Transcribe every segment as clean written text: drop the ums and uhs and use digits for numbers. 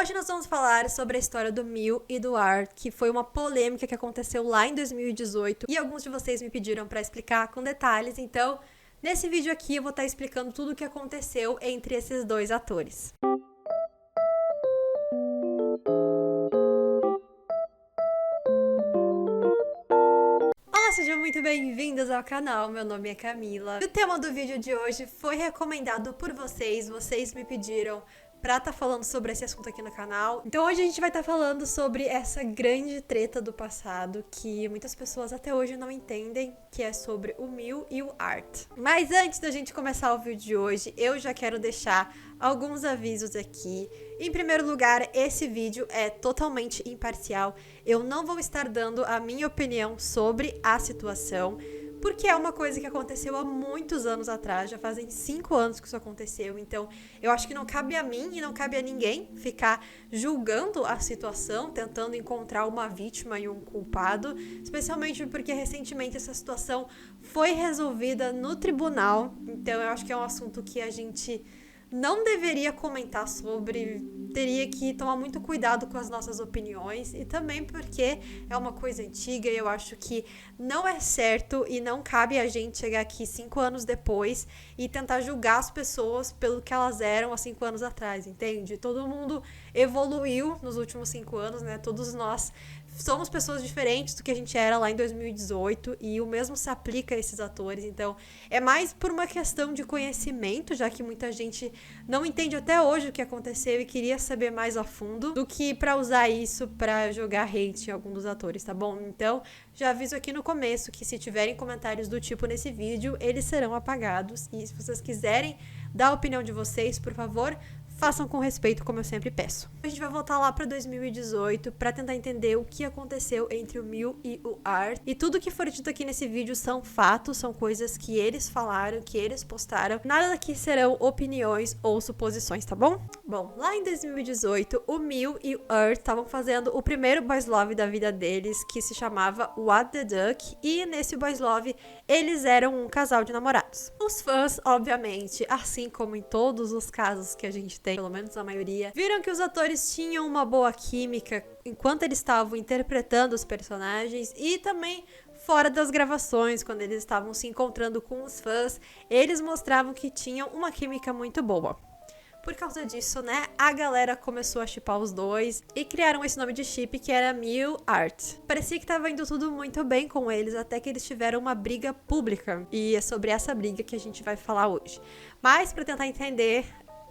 Hoje nós vamos falar sobre a história do Miu e do Art, que foi uma polêmica que aconteceu lá em 2018 e alguns de vocês me pediram para explicar com detalhes, então nesse vídeo aqui eu vou estar explicando tudo o que aconteceu entre esses dois atores. Olá, sejam muito bem-vindos ao canal, meu nome é Camila. E o tema do vídeo de hoje foi recomendado por vocês me pediram pra estar falando sobre esse assunto aqui no canal. Então hoje a gente vai estar falando sobre essa grande treta do passado que muitas pessoas até hoje não entendem, que é sobre o Miu e o Art. Mas antes da gente começar o vídeo de hoje, eu já quero deixar alguns avisos aqui. Em primeiro lugar, esse vídeo é totalmente imparcial. Eu não vou estar dando a minha opinião sobre a situação, porque é uma coisa que aconteceu há muitos anos atrás, já fazem 5 anos que isso aconteceu, então eu acho que não cabe a mim e não cabe a ninguém ficar julgando a situação, tentando encontrar uma vítima e um culpado, especialmente porque recentemente essa situação foi resolvida no tribunal, então eu acho que é um assunto que a gente não deveria comentar sobre, teria que tomar muito cuidado com as nossas opiniões e também porque é uma coisa antiga e eu acho que não é certo e não cabe a gente chegar aqui 5 anos depois e tentar julgar as pessoas pelo que elas eram há 5 anos atrás, entende? Todo mundo evoluiu nos últimos 5 anos, né? Todos nós somos pessoas diferentes do que a gente era lá em 2018 e o mesmo se aplica a esses atores, então é mais por uma questão de conhecimento, já que muita gente não entende até hoje o que aconteceu e queria saber mais a fundo, do que pra usar isso pra jogar hate em algum dos atores, tá bom? Então, já aviso aqui no começo que se tiverem comentários do tipo nesse vídeo, eles serão apagados e se vocês quiserem dar a opinião de vocês, por favor, façam com respeito, como eu sempre peço. A gente vai voltar lá para 2018 para tentar entender o que aconteceu entre o Miu e o Art. E tudo que for dito aqui nesse vídeo são fatos, são coisas que eles falaram, que eles postaram. Nada daqui serão opiniões ou suposições, tá bom? Bom, lá em 2018, o Miu e o Art estavam fazendo o primeiro boys love da vida deles, que se chamava What the Duck. E nesse boys love, eles eram um casal de namorados. Os fãs, obviamente, assim como em todos os casos que a gente tem, pelo menos a maioria, viram que os atores tinham uma boa química enquanto eles estavam interpretando os personagens e também fora das gravações, quando eles estavam se encontrando com os fãs, eles mostravam que tinham uma química muito boa. Por causa disso, né, a galera começou a shippar os dois e criaram esse nome de ship que era Miu Art. Parecia que tava indo tudo muito bem com eles, até que eles tiveram uma briga pública. E é sobre essa briga que a gente vai falar hoje. Mas para tentar entender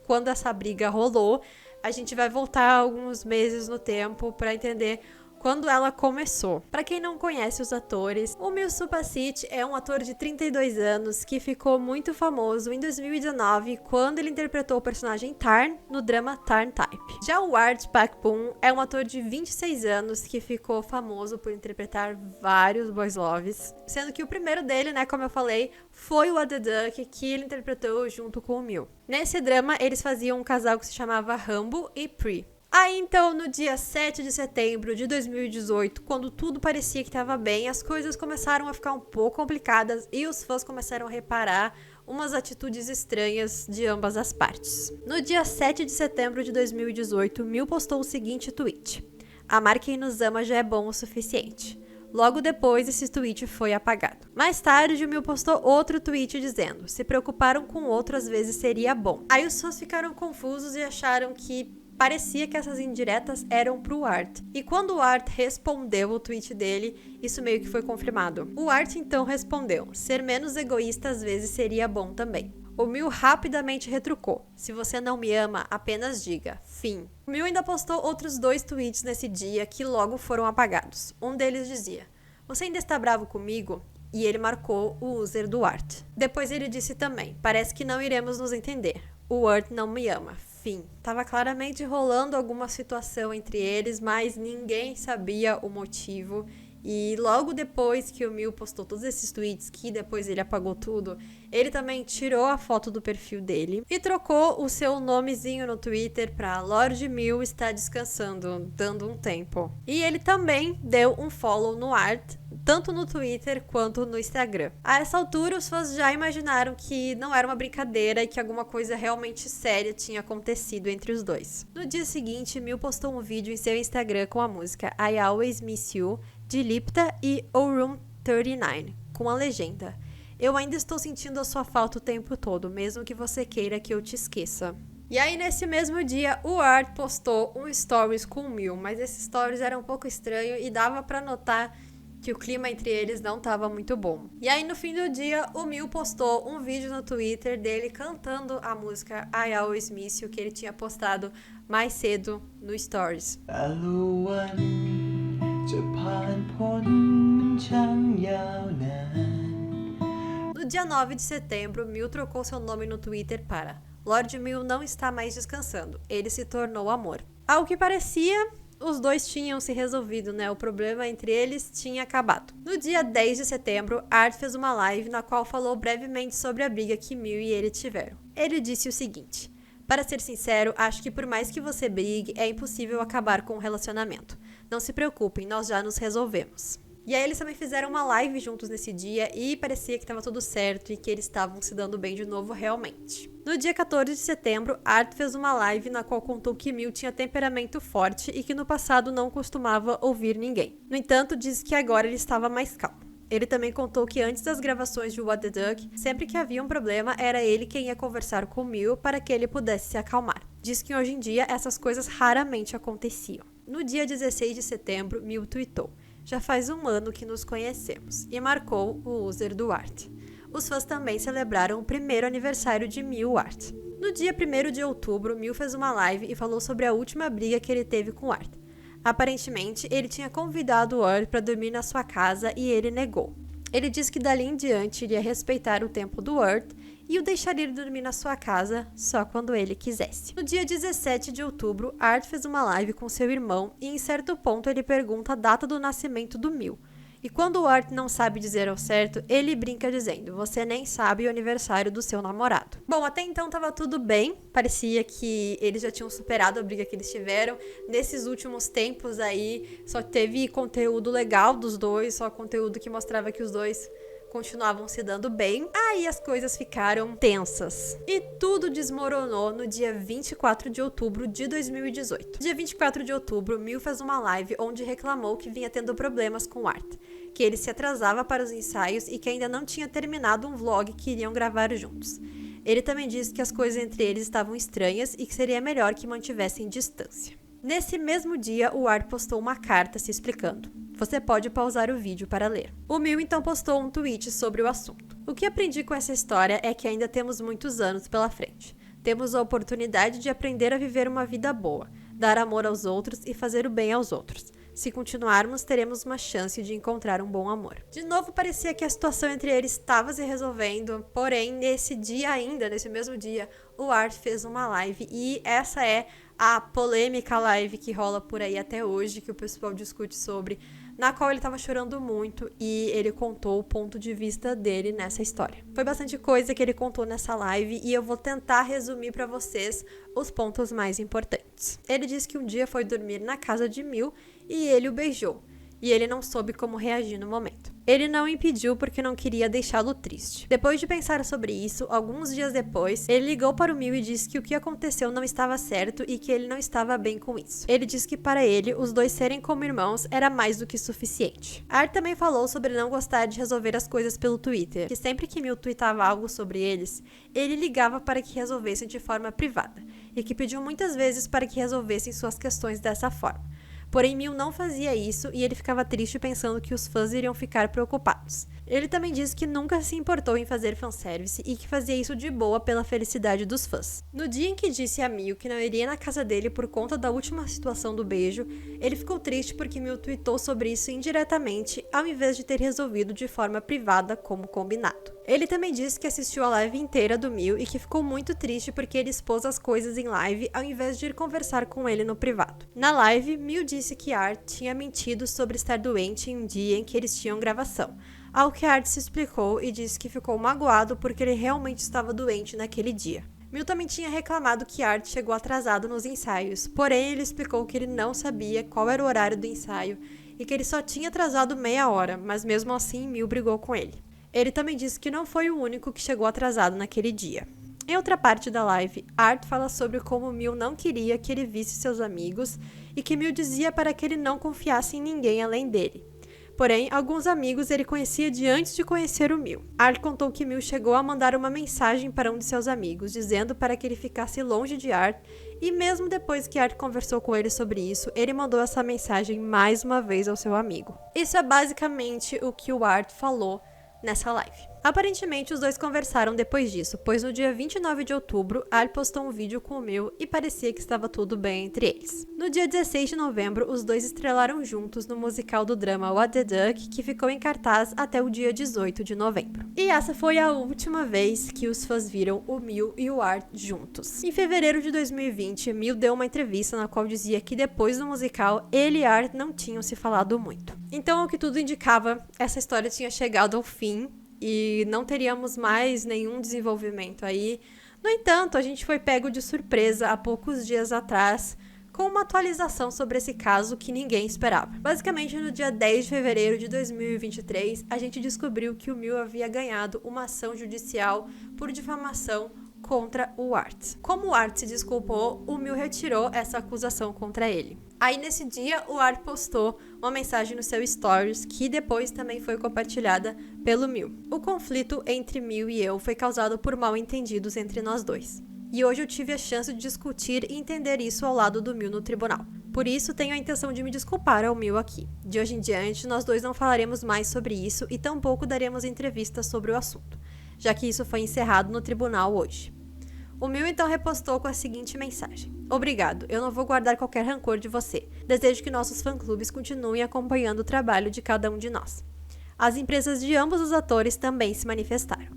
quando essa briga rolou, a gente vai voltar alguns meses no tempo para entender quando ela começou. Para quem não conhece os atores, o Miu Supacit é um ator de 32 anos que ficou muito famoso em 2019 quando ele interpretou o personagem Tarn no drama Tarn Type. Já o Art Pakpun é um ator de 26 anos que ficou famoso por interpretar vários boys loves, sendo que o primeiro dele, né, como eu falei, foi o What the Duck, que ele interpretou junto com o Miu. Nesse drama, eles faziam um casal que se chamava Rambo e Pri. Aí então, no dia 7 de setembro de 2018, quando tudo parecia que estava bem, as coisas começaram a ficar um pouco complicadas e os fãs começaram a reparar umas atitudes estranhas de ambas as partes. No dia 7 de setembro de 2018, Miu postou o seguinte tweet: "Amar quem nos ama já é bom o suficiente." Logo depois, esse tweet foi apagado. Mais tarde, o Miu postou outro tweet dizendo: "Se preocuparam com o outro, às vezes seria bom." Aí os fãs ficaram confusos e acharam que parecia que essas indiretas eram pro Art. E quando o Art respondeu o tweet dele, isso meio que foi confirmado. O Art então respondeu: "Ser menos egoísta às vezes seria bom também." O Miu rapidamente retrucou: "Se você não me ama, apenas diga. Fim." O Miu ainda postou outros 2 tweets nesse dia que logo foram apagados. Um deles dizia: "Você ainda está bravo comigo?" E ele marcou o user do Art. Depois ele disse também: "Parece que não iremos nos entender. O Art não me ama. Fim." Tava claramente rolando alguma situação entre eles, mas ninguém sabia o motivo. E logo depois que o Mil postou todos esses tweets, que depois ele apagou tudo, ele também tirou a foto do perfil dele e trocou o seu nomezinho no Twitter para Lorde Mil está descansando, dando um tempo. E ele também deu um follow no Art, tanto no Twitter quanto no Instagram. A essa altura, os fãs já imaginaram que não era uma brincadeira e que alguma coisa realmente séria tinha acontecido entre os dois. No dia seguinte, Mil postou um vídeo em seu Instagram com a música I Always Miss You, de Lipta e O Room 39, com a legenda: eu ainda estou sentindo a sua falta o tempo todo, mesmo que você queira que eu te esqueça. E aí, nesse mesmo dia, o Art postou um stories com o Mil, mas esse stories era um pouco estranho e dava pra notar que o clima entre eles não estava muito bom. E aí, no fim do dia, o Mil postou um vídeo no Twitter dele cantando a música I Always Miss You, que ele tinha postado mais cedo no Stories. No dia 9 de setembro, Mil trocou seu nome no Twitter para Lorde Mil não está mais descansando, ele se tornou amor. Ao que parecia, os dois tinham se resolvido, né? O problema entre eles tinha acabado. No dia 10 de setembro, Art fez uma live na qual falou brevemente sobre a briga que Mil e ele tiveram. Ele disse o seguinte: para ser sincero, acho que por mais que você brigue, é impossível acabar com o relacionamento. Não se preocupem, nós já nos resolvemos. E aí eles também fizeram uma live juntos nesse dia e parecia que estava tudo certo e que eles estavam se dando bem de novo realmente. No dia 14 de setembro, Art fez uma live na qual contou que Mil tinha temperamento forte e que no passado não costumava ouvir ninguém. No entanto, disse que agora ele estava mais calmo. Ele também contou que antes das gravações de What the Duck, sempre que havia um problema, era ele quem ia conversar com Mil para que ele pudesse se acalmar. Diz que hoje em dia essas coisas raramente aconteciam. No dia 16 de setembro, Mil tweetou: já faz um ano que nos conhecemos, e marcou o user do Art. Os fãs também celebraram o primeiro aniversário de Mil Art. No dia 1º de outubro, Mil fez uma live e falou sobre a última briga que ele teve com Art. Aparentemente, ele tinha convidado o Art para dormir na sua casa e ele negou. Ele disse que dali em diante iria respeitar o tempo do Art e o deixaria dormir na sua casa só quando ele quisesse. No dia 17 de outubro, Art fez uma live com seu irmão e em certo ponto ele pergunta a data do nascimento do Mil. E quando o Art não sabe dizer ao certo, ele brinca dizendo: você nem sabe o aniversário do seu namorado. Bom, até então tava tudo bem, parecia que eles já tinham superado a briga que eles tiveram. Nesses últimos tempos aí, só teve conteúdo legal dos dois, só conteúdo que mostrava que os dois continuavam se dando bem. Aí as coisas ficaram tensas. E tudo desmoronou no dia 24 de outubro de 2018. Dia 24 de outubro, Mil fez uma live onde reclamou que vinha tendo problemas com o Art, que ele se atrasava para os ensaios e que ainda não tinha terminado um vlog que iriam gravar juntos. Ele também disse que as coisas entre eles estavam estranhas e que seria melhor que mantivessem distância. Nesse mesmo dia, o Art postou uma carta se explicando. Você pode pausar o vídeo para ler. O Mil então postou um tweet sobre o assunto. O que aprendi com essa história é que ainda temos muitos anos pela frente. Temos a oportunidade de aprender a viver uma vida boa, dar amor aos outros e fazer o bem aos outros. Se continuarmos, teremos uma chance de encontrar um bom amor. De novo, parecia que a situação entre eles estava se resolvendo, porém, nesse dia ainda, nesse mesmo dia, o Art fez uma live e essa é a polêmica live que rola por aí até hoje, que o pessoal discute sobre, na qual ele estava chorando muito e ele contou o ponto de vista dele nessa história. Foi bastante coisa que ele contou nessa live e eu vou tentar resumir para vocês os pontos mais importantes. Ele disse que um dia foi dormir na casa de Mil e ele o beijou, e ele não soube como reagir no momento. Ele não o impediu porque não queria deixá-lo triste. Depois de pensar sobre isso, alguns dias depois, ele ligou para o Mil e disse que o que aconteceu não estava certo e que ele não estava bem com isso. Ele disse que para ele, os dois serem como irmãos era mais do que suficiente. Art também falou sobre não gostar de resolver as coisas pelo Twitter, que sempre que Mil tweetava algo sobre eles, ele ligava para que resolvessem de forma privada, e que pediu muitas vezes para que resolvessem suas questões dessa forma. Porém, Mil não fazia isso e ele ficava triste pensando que os fãs iriam ficar preocupados. Ele também disse que nunca se importou em fazer fanservice e que fazia isso de boa pela felicidade dos fãs. No dia em que disse a Mil que não iria na casa dele por conta da última situação do beijo, ele ficou triste porque Mil tweetou sobre isso indiretamente ao invés de ter resolvido de forma privada como combinado. Ele também disse que assistiu a live inteira do Mil e que ficou muito triste porque ele expôs as coisas em live ao invés de ir conversar com ele no privado. Na live, Mil disse que Art tinha mentido sobre estar doente em um dia em que eles tinham gravação, ao que Art se explicou e disse que ficou magoado porque ele realmente estava doente naquele dia. Mil também tinha reclamado que Art chegou atrasado nos ensaios, porém ele explicou que ele não sabia qual era o horário do ensaio e que ele só tinha atrasado meia hora, mas mesmo assim Mil brigou com ele. Ele também disse que não foi o único que chegou atrasado naquele dia. Em outra parte da live, Art fala sobre como Mil não queria que ele visse seus amigos e que Mil dizia para que ele não confiasse em ninguém além dele. Porém, alguns amigos ele conhecia de antes de conhecer o Mil. Art contou que Mil chegou a mandar uma mensagem para um de seus amigos, dizendo para que ele ficasse longe de Art, e mesmo depois que Art conversou com ele sobre isso, ele mandou essa mensagem mais uma vez ao seu amigo. Isso é basicamente o que o Art falou nessa live. Aparentemente, os dois conversaram depois disso, pois no dia 29 de outubro, Art postou um vídeo com o Mil e parecia que estava tudo bem entre eles. No dia 16 de novembro, os dois estrelaram juntos no musical do drama What the Duck, que ficou em cartaz até o dia 18 de novembro. E essa foi a última vez que os fãs viram o Mil e o Art juntos. Em fevereiro de 2020, Mil deu uma entrevista na qual dizia que depois do musical, ele e Art não tinham se falado muito. Então, ao que tudo indicava, essa história tinha chegado ao fim e não teríamos mais nenhum desenvolvimento aí. No entanto, a gente foi pego de surpresa há poucos dias atrás com uma atualização sobre esse caso que ninguém esperava. Basicamente, no dia 10 de fevereiro de 2023, a gente descobriu que o Mil havia ganhado uma ação judicial por difamação contra o Art. Como o Art se desculpou, o Mil retirou essa acusação contra ele. Aí, nesse dia, o Art postou uma mensagem no seu Stories, que depois também foi compartilhada pelo Mil. O conflito entre Mil e eu foi causado por mal-entendidos entre nós dois. E hoje eu tive a chance de discutir e entender isso ao lado do Mil no tribunal. Por isso, tenho a intenção de me desculpar ao Mil aqui. De hoje em diante, nós dois não falaremos mais sobre isso e tampouco daremos entrevistas sobre o assunto, já que isso foi encerrado no tribunal hoje. O Mil então repostou com a seguinte mensagem: Obrigado, eu não vou guardar qualquer rancor de você. Desejo que nossos fã-clubes continuem acompanhando o trabalho de cada um de nós. As empresas de ambos os atores também se manifestaram.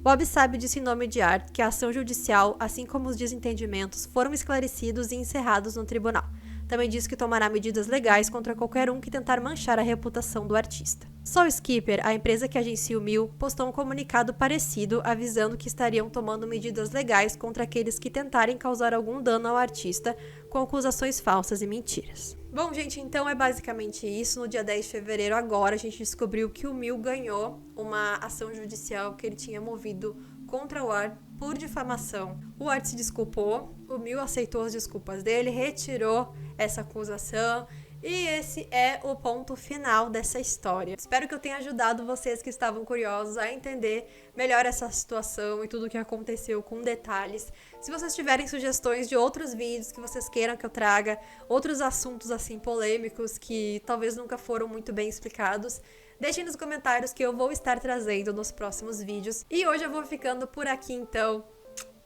Bob Sabe disse em nome de Art que a ação judicial, assim como os desentendimentos, foram esclarecidos e encerrados no tribunal. Também disse que tomará medidas legais contra qualquer um que tentar manchar a reputação do artista. Soul Skipper, a empresa que agencia o Mil, postou um comunicado parecido avisando que estariam tomando medidas legais contra aqueles que tentarem causar algum dano ao artista com acusações falsas e mentiras. Bom, gente, então é basicamente isso. No dia 10 de fevereiro, agora, a gente descobriu que o Mil ganhou uma ação judicial que ele tinha movido contra o Art por difamação. O Art se desculpou, o Mil aceitou as desculpas dele, retirou essa acusação. E esse é o ponto final dessa história. Espero que eu tenha ajudado vocês que estavam curiosos a entender melhor essa situação e tudo o que aconteceu com detalhes. Se vocês tiverem sugestões de outros vídeos que vocês queiram que eu traga, outros assuntos assim polêmicos que talvez nunca foram muito bem explicados, deixem nos comentários que eu vou estar trazendo nos próximos vídeos. E hoje eu vou ficando por aqui então.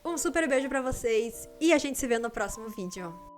Um super beijo pra vocês e a gente se vê no próximo vídeo.